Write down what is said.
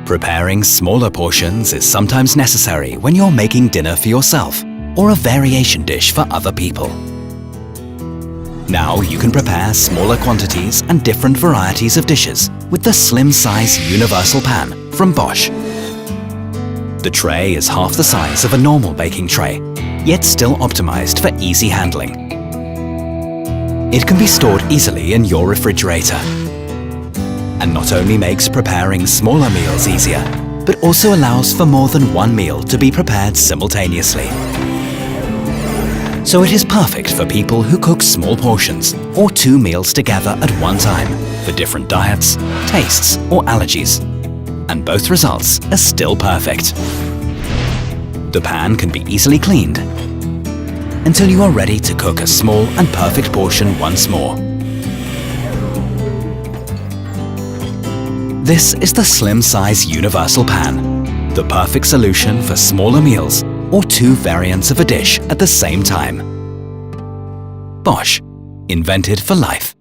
Preparing smaller portions is sometimes necessary when you're making dinner for yourself or a variation dish for other people. Now you can prepare smaller quantities and different varieties of dishes with the slim size universal pan from Bosch. The tray is half the size of a normal baking tray, yet still optimized for easy handling. It can be stored easily in your refrigerator, and not only makes preparing smaller meals easier, but also allows for more than one meal to be prepared simultaneously. So it is perfect for people who cook small portions or 2 meals together at one time for different diets, tastes or allergies. And both results are still perfect. The pan can be easily cleaned until you are ready to cook a small and perfect portion once more. This is the slim size universal pan, the perfect solution for smaller meals or 2 variants of a dish at the same time. Bosch, invented for life.